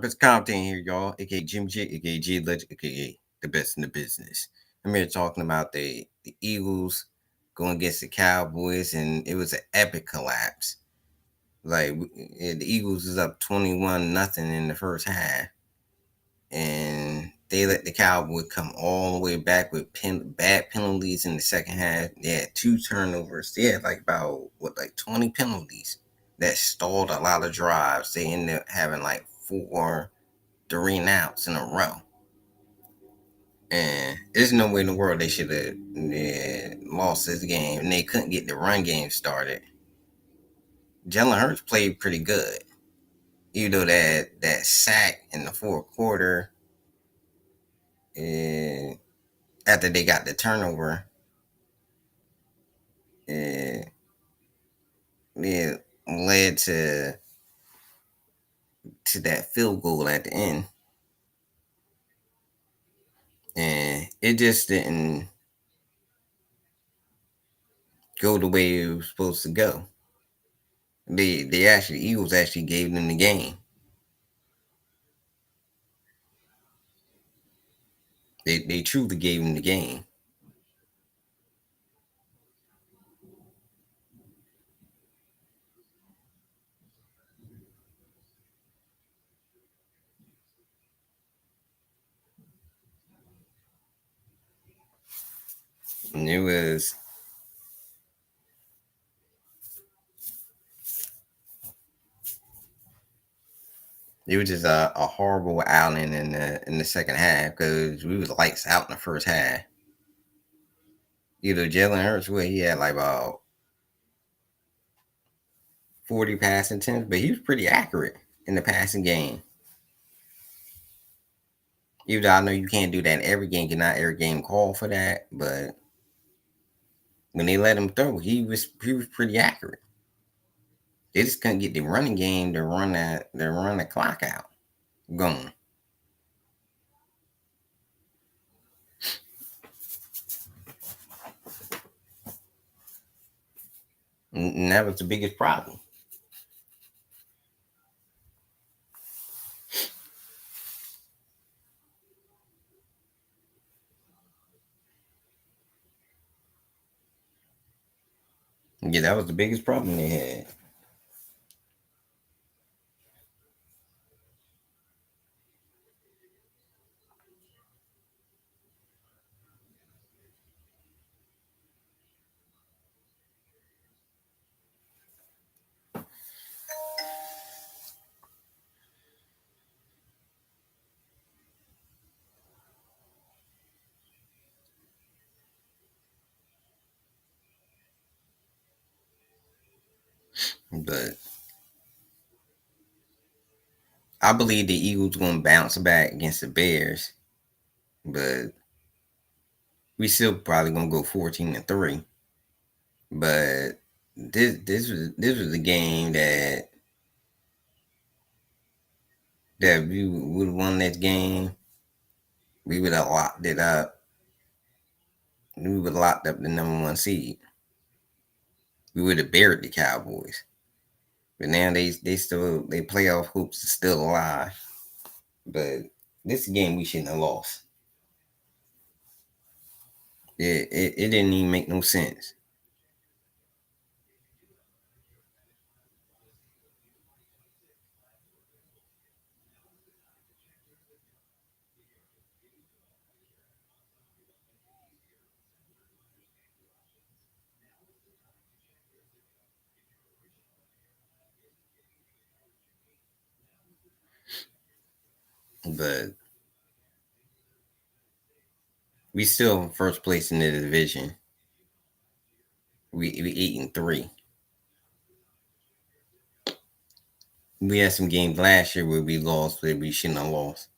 It's Compton here, y'all, aka Jim J, aka G Legend, aka the best in the business. I'm here talking about the Eagles going against the Cowboys, and it was an epic collapse. The Eagles is up 21-0 in the first half, and they let the Cowboys come all the way back with bad penalties in the second half. They had two turnovers. They had like 20 penalties that stalled a lot of drives. They ended up having like four 3 and outs in a row. And there's no way in the world they should have lost this game, and they couldn't get the run game started. Jalen Hurts played pretty good, even though that sack in the fourth quarter, uh, after they got the turnover, uh, it led to that field goal at the end, and it just didn't go the way it was supposed to go. Eagles actually gave them the game. They truly gave them the game. And it was just a horrible outing in the second half because we was lights out in the first half. Jalen Hurts, where he had like about 40 passing attempts, but he was pretty accurate in the passing game. Even though I know you can't do that in every game, cannot every game call for that, but when they let him throw, he was pretty accurate. They just couldn't get the running game to run the clock out going. And that was the biggest problem. Yeah, that was the biggest problem they had. But I believe the Eagles going to bounce back against the Bears, but we still probably going to go 14-3. But this was a game that we would have won that game. We would have locked it up. We would have locked up the number one seed. We would have buried the Cowboys. But now they playoff hopes is still alive. But this game we shouldn't have lost. It didn't even make no sense. But we still first place in the division. We 8-3. We had some games last year where we lost that we shouldn't have lost.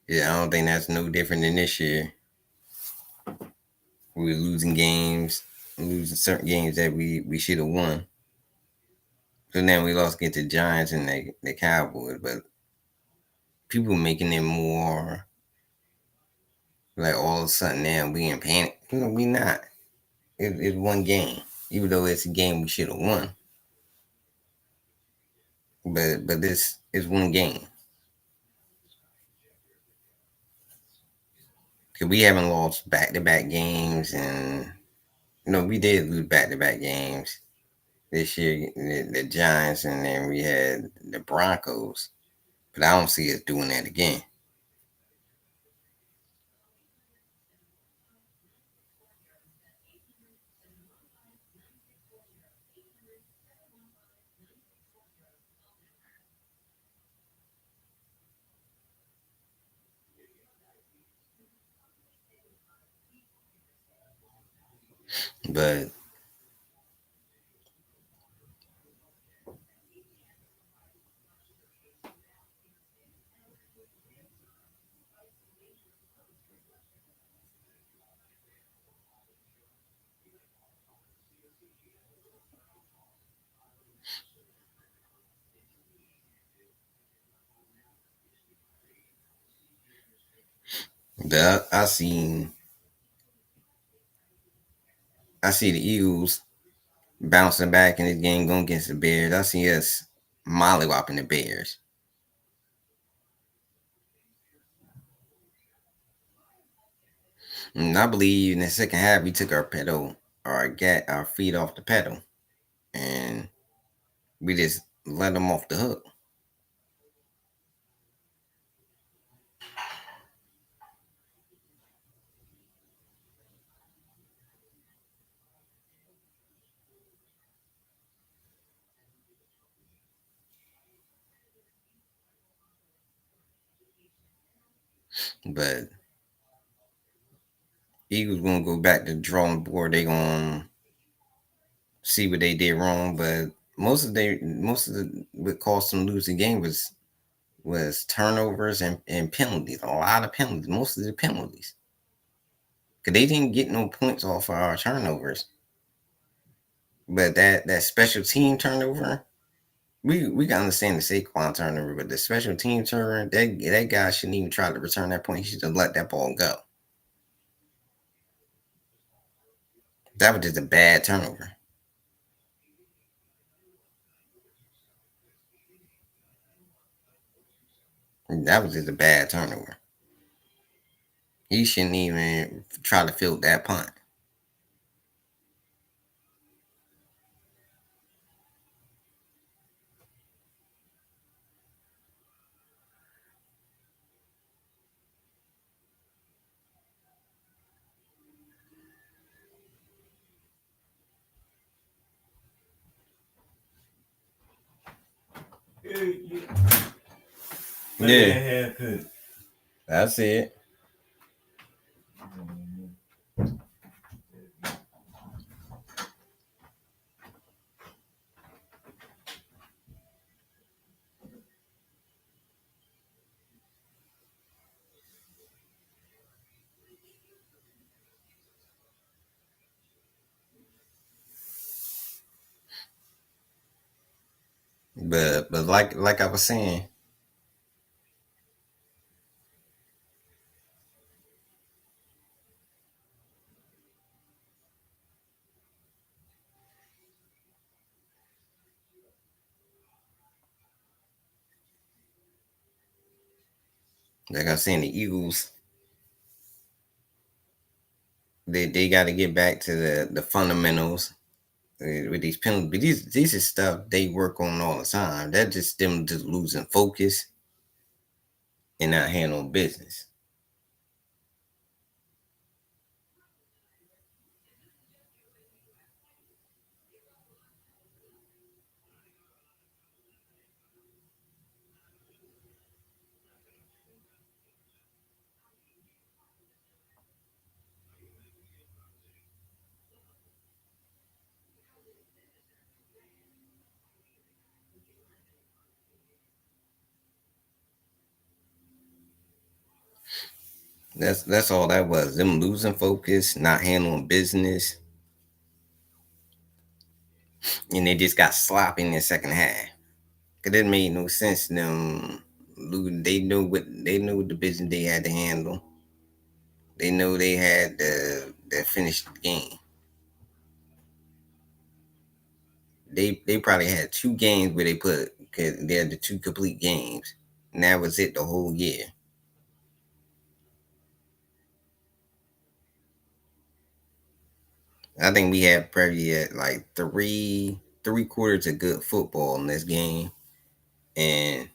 Yeah, I don't think that's no different than this year. We were losing certain games that we should have won. So now we lost against the Giants and the Cowboys, but people making it more like all of a sudden now we in panic. We not. It's one game, even though it's a game we should have won. But this is one game. Cause we haven't lost back to back games, and no, we did lose back to back games this year. The Giants, and then we had the Broncos. But I don't see us doing that again. But I see the Eagles bouncing back in this game going against the Bears. I see us mollywopping the Bears. And I believe in the second half we took our pedal, our feet off the pedal, and we just let them off the hook. But Eagles gonna go back to the drawing board. They gonna see what they did wrong. But most of the what caused them to lose the game was turnovers and penalties. A lot of penalties. Most of the penalties. Cause they didn't get no points off of our turnovers. But that special team turnover, we can understand the Saquon turnover, but the special team turnover, that guy shouldn't even try to return that point. He should have let that ball go. That was just a bad turnover. That was just a bad turnover. He shouldn't even try to field that punt. Yeah, that's it. But like I was saying, like I was saying, the Eagles they got to get back to the fundamentals with these penalties. But these is stuff they work on all the time. That just them just losing focus and not handling business. That's all that was. Them losing focus, not handling business, and they just got sloppy in the second half. Cause it made no sense. Them losing, they knew the business they had to handle. They know they had to finish the game. They probably had two games where they put because they had the two complete games, and that was it the whole year. I think we had probably like three quarters of good football in this game, and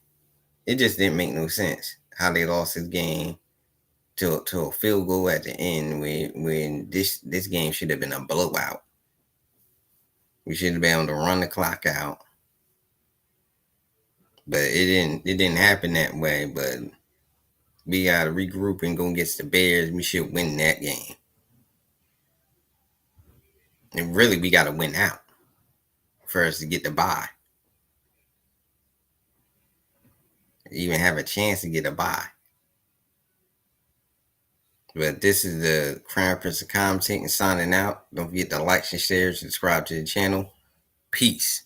it just didn't make no sense how they lost this game to a field goal at the end when this game should have been a blowout. We should have been able to run the clock out, but it didn't happen that way. But we got to regroup and go against the Bears. We should win that game, and really we got to win out for us to get the bye, even have a chance to get a bye. But this is the Crown Prince of commentating signing out. Don't forget to like and share, subscribe to the channel. Peace.